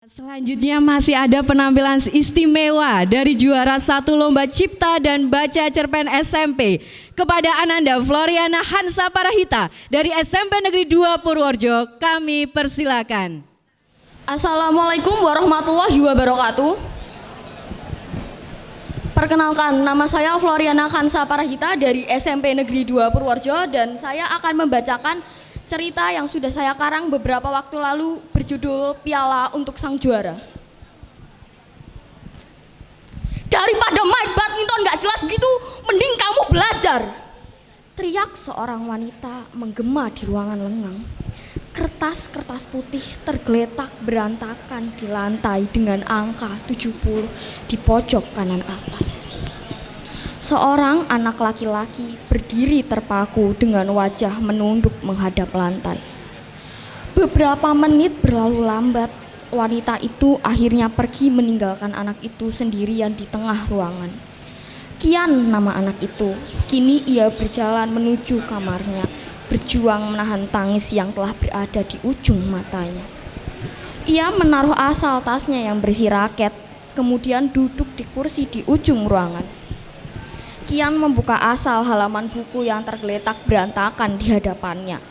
Selanjutnya masih ada penampilan istimewa dari juara 1 Lomba Cipta dan Baca Cerpen SMP kepada Ananda Floriana Hansa Parahita dari SMP Negeri 2 Purworejo. Kami persilakan. Assalamualaikum warahmatullahi wabarakatuh. Perkenalkan, nama saya Floriana Hansa Parahita dari SMP Negeri 2 Purworejo dan saya akan membacakan cerita yang sudah saya karang beberapa waktu lalu berjudul Piala untuk Sang Juara. Daripada main badminton gak jelas gitu, mending kamu belajar. Teriak seorang wanita menggema di ruangan lengang. Kertas-kertas putih tergeletak berantakan di lantai dengan angka 70 di pojok kanan atas. Seorang anak laki-laki berdiri terpaku dengan wajah menunduk menghadap lantai. Beberapa menit berlalu lambat, wanita itu akhirnya pergi meninggalkan anak itu sendirian di tengah ruangan. Kian nama anak itu. Kini ia berjalan menuju kamarnya, berjuang menahan tangis yang telah berada di ujung matanya. Ia menaruh asal tasnya yang berisi raket, kemudian duduk di kursi di ujung ruangan. Kian membuka asal halaman buku yang tergeletak berantakan di hadapannya.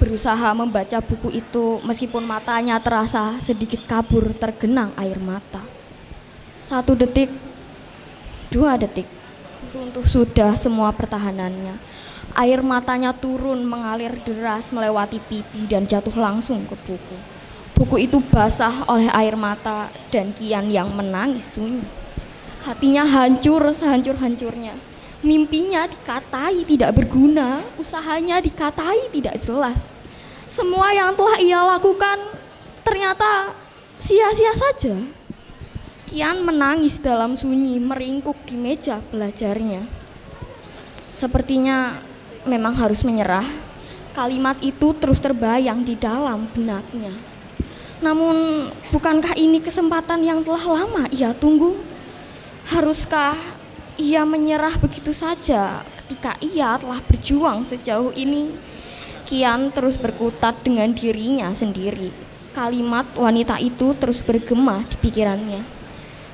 Berusaha membaca buku itu meskipun matanya terasa sedikit kabur tergenang air mata. 1 detik, 2 detik, runtuh sudah semua pertahanannya. Air matanya turun mengalir deras melewati pipi dan jatuh langsung ke buku. Buku itu basah oleh air mata dan Kian yang menangis sunyi. Hatinya hancur sehancur-hancurnya. Mimpinya dikatai tidak berguna, usahanya dikatai tidak jelas. Semua yang telah ia lakukan ternyata sia-sia saja. Kian menangis dalam sunyi, meringkuk di meja belajarnya. Sepertinya memang harus menyerah. Kalimat itu terus terbayang di dalam benaknya. Namun, bukankah ini kesempatan yang telah lama ia tunggu? Haruskah ia menyerah begitu saja ketika ia telah berjuang sejauh ini? Kian terus berkutat dengan dirinya sendiri. Kalimat wanita itu terus bergema di pikirannya.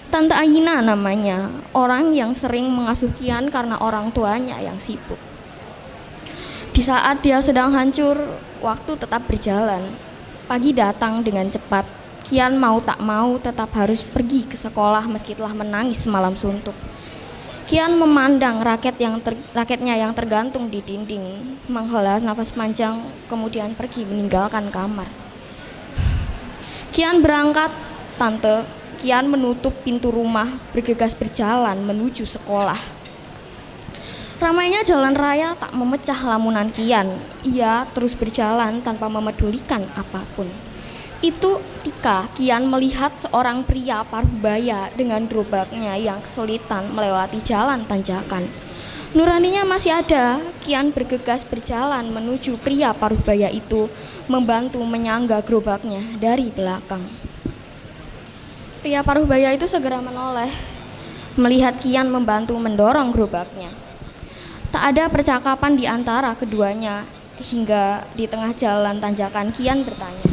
Tante Aina namanya, orang yang sering mengasuh Kian karena orang tuanya yang sibuk. Di saat dia sedang hancur, waktu tetap berjalan. Pagi datang dengan cepat. Kian mau tak mau tetap harus pergi ke sekolah meski telah menangis semalam suntuk. Kian memandang raketnya yang tergantung di dinding, menghela nafas panjang, kemudian pergi meninggalkan kamar. Kian berangkat, Tante. Kian menutup pintu rumah, bergegas berjalan menuju sekolah. Ramainya jalan raya tak memecah lamunan Kian. Ia terus berjalan tanpa memedulikan apapun. Itu ketika Kian melihat seorang pria parubaya dengan gerobaknya yang kesulitan melewati jalan tanjakan. Nuraninya masih ada. Kian bergegas berjalan menuju pria parubaya itu, membantu menyangga gerobaknya dari belakang. Pria parubaya itu segera menoleh, melihat Kian membantu mendorong gerobaknya. Tak ada percakapan di antara keduanya, hingga di tengah jalan tanjakan Kian bertanya,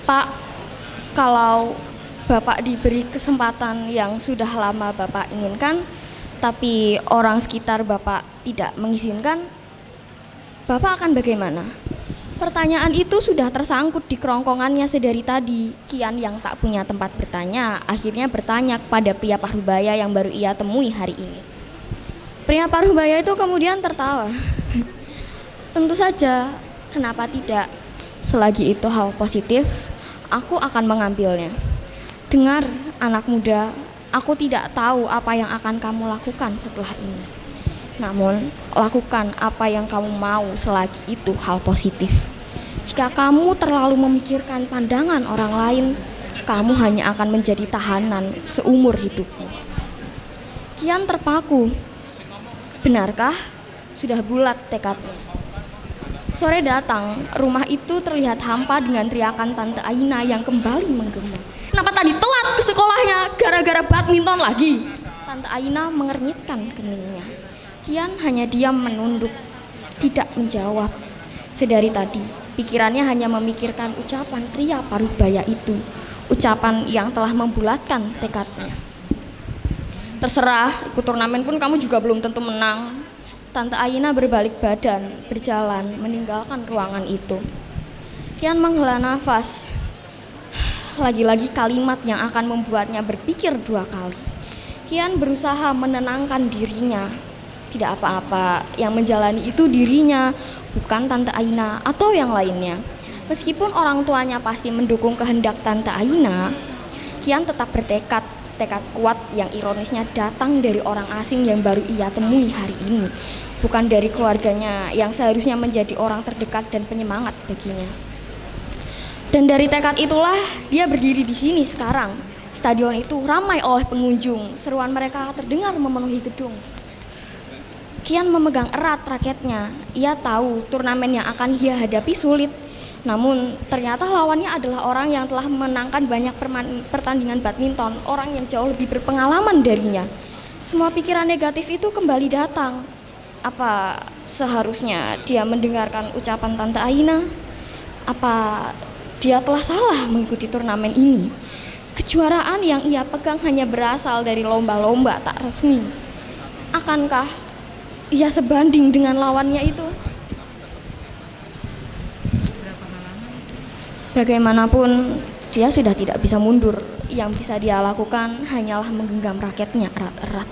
"Pak, kalau Bapak diberi kesempatan yang sudah lama Bapak inginkan, tapi orang sekitar Bapak tidak mengizinkan, Bapak akan bagaimana?" Pertanyaan itu sudah tersangkut di kerongkongannya sedari tadi. Kian yang tak punya tempat bertanya, akhirnya bertanya kepada pria parubaya yang baru ia temui hari ini. Pria parubaya itu kemudian tertawa. "Tentu saja, kenapa tidak? Selagi itu hal positif, aku akan mengambilnya. Dengar, anak muda, aku tidak tahu apa yang akan kamu lakukan setelah ini. Namun, lakukan apa yang kamu mau selagi itu hal positif. Jika kamu terlalu memikirkan pandangan orang lain, kamu hanya akan menjadi tahanan seumur hidupmu." Kian terpaku. Benarkah? Sudah bulat tekadnya. Sore datang, rumah itu terlihat hampa dengan teriakan Tante Aina yang kembali menggema. "Kenapa tadi telat ke sekolahnya? Gara-gara badminton lagi?" Tante Aina mengernyitkan keningnya. Kian hanya diam menunduk, tidak menjawab. Sedari tadi, Pikirannya hanya memikirkan ucapan pria Parubaya itu, ucapan yang telah membulatkan tekadnya. Terserah, ikut turnamen pun kamu juga belum tentu menang. Tante Aina berbalik badan, berjalan, meninggalkan ruangan itu. Kian menghela nafas. Lagi-lagi kalimat yang akan membuatnya berpikir 2 kali. Kian berusaha menenangkan dirinya. Tidak apa-apa, yang menjalani itu dirinya, bukan Tante Aina atau yang lainnya. Meskipun orang tuanya pasti mendukung kehendak Tante Aina, Kian tetap bertekad kuat yang ironisnya datang dari orang asing yang baru ia temui hari ini, bukan dari keluarganya yang seharusnya menjadi orang terdekat dan penyemangat baginya. Dan dari tekad itulah dia berdiri di sini sekarang. Stadion itu ramai oleh pengunjung, seruan mereka terdengar memenuhi gedung. Kian memegang erat raketnya. Ia tahu turnamen yang akan ia hadapi sulit. Namun ternyata lawannya adalah orang yang telah memenangkan banyak pertandingan badminton, orang yang jauh lebih berpengalaman darinya. Semua pikiran negatif itu kembali datang. Apa seharusnya dia mendengarkan ucapan Tante Aina? Apa dia telah salah mengikuti turnamen ini? Kejuaraan yang ia pegang hanya berasal dari lomba-lomba tak resmi. Akankah ia sebanding dengan lawannya itu? Bagaimanapun, dia sudah tidak bisa mundur. Yang bisa dia lakukan hanyalah menggenggam raketnya erat-erat.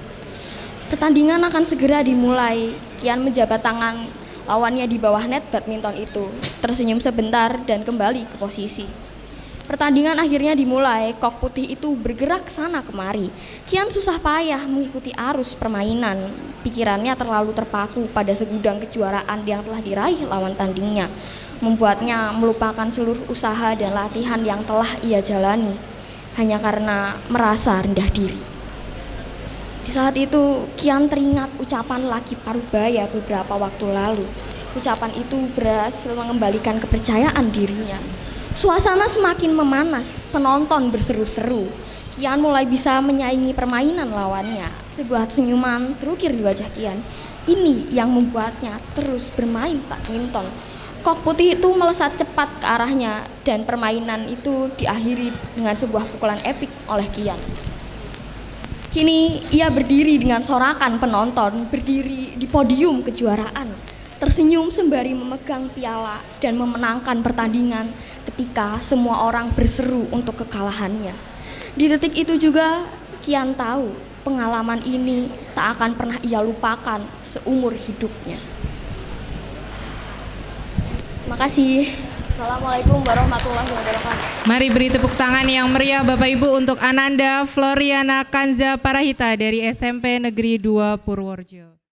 Pertandingan akan segera dimulai. Kian menjabat tangan lawannya di bawah net badminton itu, tersenyum sebentar dan kembali ke posisi. Pertandingan akhirnya dimulai. Kok putih itu bergerak sana kemari. Kian susah payah mengikuti arus permainan. Pikirannya terlalu terpaku pada segudang kejuaraan yang telah diraih lawan tandingnya, membuatnya melupakan seluruh usaha dan latihan yang telah ia jalani hanya karena merasa rendah diri. Di saat itu Kian teringat ucapan Laki Parubaya beberapa waktu lalu. Ucapan itu berhasil mengembalikan kepercayaan dirinya. Suasana semakin memanas, penonton berseru-seru. Kian mulai bisa menyaingi permainan lawannya. Sebuah senyuman terukir di wajah Kian. Ini yang membuatnya terus bermain badminton. Kok putih itu melesat cepat ke arahnya dan permainan itu diakhiri dengan sebuah pukulan epik oleh Kian. Kini ia berdiri dengan sorakan penonton, berdiri di podium kejuaraan, tersenyum sembari memegang piala dan memenangkan pertandingan ketika semua orang berseru untuk kekalahannya. Di detik itu juga Kian tahu pengalaman ini tak akan pernah ia lupakan seumur hidupnya. Makasih. Assalamualaikum warahmatullahi wabarakatuh. Mari beri tepuk tangan yang meriah Bapak Ibu untuk Ananda Floriana Kanza Parahita dari SMP Negeri 2 Purworejo.